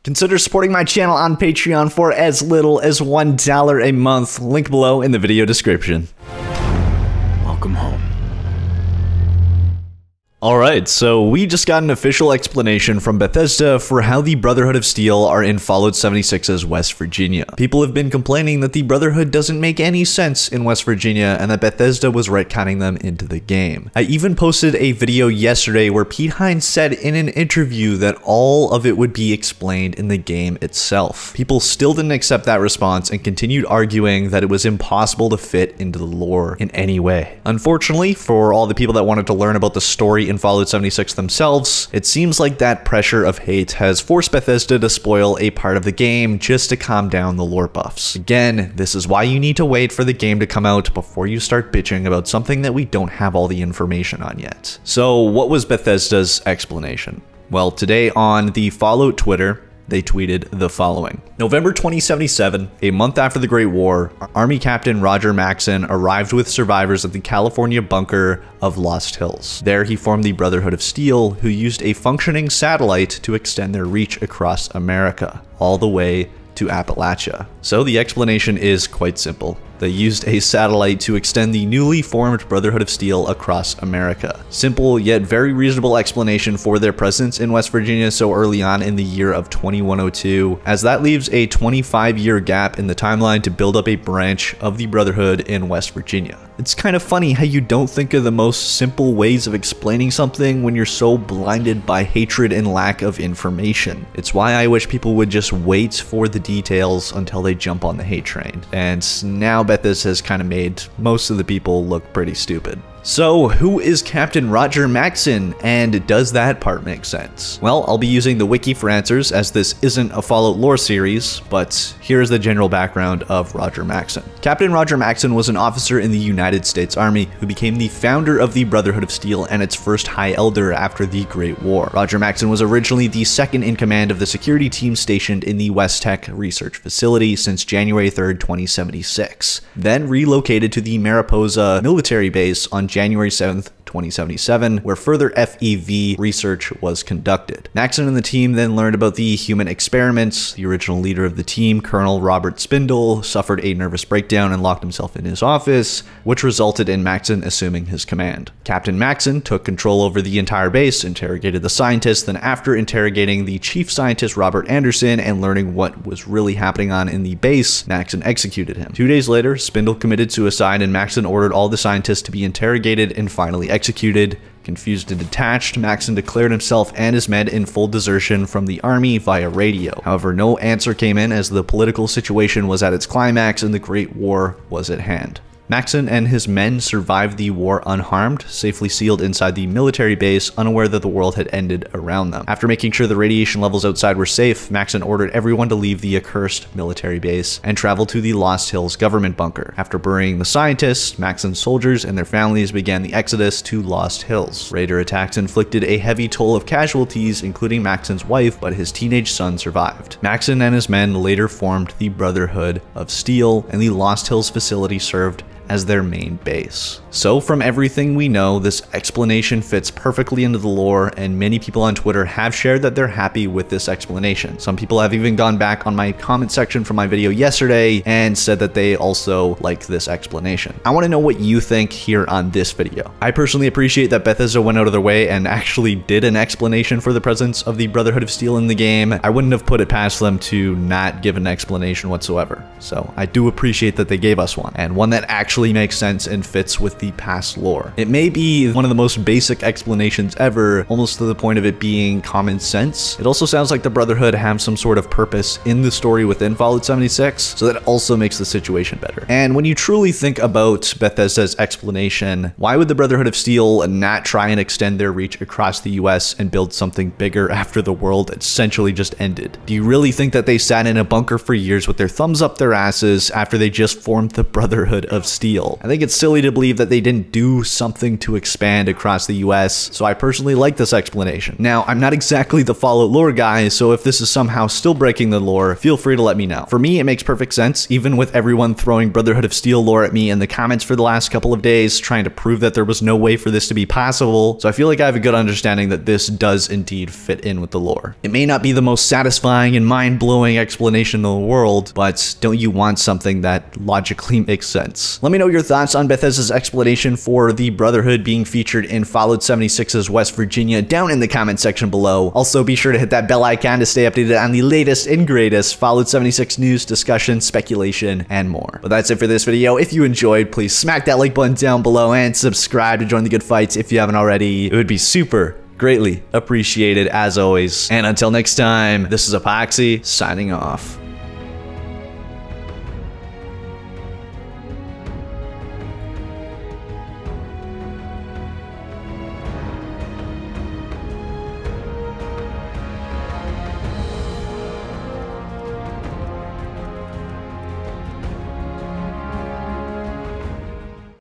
Consider supporting my channel on Patreon for as little as $1 a month. Link below in the video description. Welcome home. Alright, so we just got an official explanation from Bethesda for how the Brotherhood of Steel are in Fallout 76's West Virginia. People have been complaining that the Brotherhood doesn't make any sense in West Virginia and that Bethesda was retconning them into the game. I even posted a video yesterday where Pete Hines said in an interview that all of it would be explained in the game itself. People still didn't accept that response and continued arguing that it was impossible to fit into the lore in any way. Unfortunately, for all the people that wanted to learn about the story in Fallout 76 themselves, it seems like that pressure of hate has forced Bethesda to spoil a part of the game just to calm down the lore buffs. Again, this is why you need to wait for the game to come out before you start bitching about something that we don't have all the information on yet. So what was Bethesda's explanation? Well, today on the Fallout Twitter, they tweeted the following. November 2077, a month after the Great War, Army Captain Roger Maxson arrived with survivors at the California bunker of Lost Hills. There he formed the Brotherhood of Steel, who used a functioning satellite to extend their reach across America, all the way to Appalachia. So the explanation is quite simple. They used a satellite to extend the newly formed Brotherhood of Steel across America. Simple yet very reasonable explanation for their presence in West Virginia so early on in the year of 2102, as that leaves a 25-year gap in the timeline to build up a branch of the Brotherhood in West Virginia. It's kind of funny how you don't think of the most simple ways of explaining something when you're so blinded by hatred and lack of information. It's why I wish people would just wait for the details until they jump on the hate train. And now Bethesda has kind of made most of the people look pretty stupid. So, who is Captain Roger Maxson, and does that part make sense? Well, I'll be using the wiki for answers, as this isn't a Fallout lore series, but here's the general background of Roger Maxson. Captain Roger Maxson was an officer in the United States Army who became the founder of the Brotherhood of Steel and its first High Elder after the Great War. Roger Maxson was originally the second in command of the security team stationed in the West Tech Research Facility since January 3rd, 2076, then relocated to the Mariposa military base on January 7th, 2077, where further FEV research was conducted. Maxson and the team then learned about the human experiments. The original leader of the team, Colonel Robert Spindle, suffered a nervous breakdown and locked himself in his office, which resulted in Maxson assuming his command. Captain Maxson took control over the entire base, interrogated the scientists, then after interrogating the chief scientist Robert Anderson and learning what was really happening in the base, Maxson executed him. 2 days later, Spindle committed suicide and Maxson ordered all the scientists to be interrogated and finally executed. Confused and detached, Maxson declared himself and his men in full desertion from the army via radio. However, no answer came in as the political situation was at its climax and the Great War was at hand. Maxson and his men survived the war unharmed, safely sealed inside the military base, unaware that the world had ended around them. After making sure the radiation levels outside were safe, Maxson ordered everyone to leave the accursed military base and travel to the Lost Hills government bunker. After burying the scientists, Maxson's soldiers and their families began the exodus to Lost Hills. Raider attacks inflicted a heavy toll of casualties, including Maxson's wife, but his teenage son survived. Maxson and his men later formed the Brotherhood of Steel, and the Lost Hills facility served as their main base. So from everything we know, this explanation fits perfectly into the lore, and many people on Twitter have shared that they're happy with this explanation. Some people have even gone back on my comment section from my video yesterday and said that they also like this explanation. I want to know what you think here on this video. I personally appreciate that Bethesda went out of their way and actually did an explanation for the presence of the Brotherhood of Steel in the game. I wouldn't have put it past them to not give an explanation whatsoever. So I do appreciate that they gave us one, and one that actually makes sense and fits with the past lore. It may be one of the most basic explanations ever, almost to the point of it being common sense. It also sounds like the Brotherhood have some sort of purpose in the story within Fallout 76, so that also makes the situation better. And when you truly think about Bethesda's explanation, why would the Brotherhood of Steel not try and extend their reach across the US and build something bigger after the world essentially just ended? Do you really think that they sat in a bunker for years with their thumbs up their asses after they just formed the Brotherhood of Steel Steel. I think it's silly to believe that they didn't do something to expand across the US, so I personally like this explanation. Now, I'm not exactly the Fallout lore guy, so if this is somehow still breaking the lore, feel free to let me know. For me, it makes perfect sense, even with everyone throwing Brotherhood of Steel lore at me in the comments for the last couple of days, trying to prove that there was no way for this to be possible, so I feel like I have a good understanding that this does indeed fit in with the lore. It may not be the most satisfying and mind-blowing explanation in the world, but don't you want something that logically makes sense? Let me know your thoughts on Bethesda's explanation for the Brotherhood being featured in Fallout 76's West Virginia down in the comment section below. Also, be sure to hit that bell icon to stay updated on the latest and greatest Fallout 76 news, discussion, speculation, and more. But that's it for this video. If you enjoyed, please smack that like button down below and subscribe to join the good fights if you haven't already. It would be super greatly appreciated as always. And until next time, this is Epoxy signing off.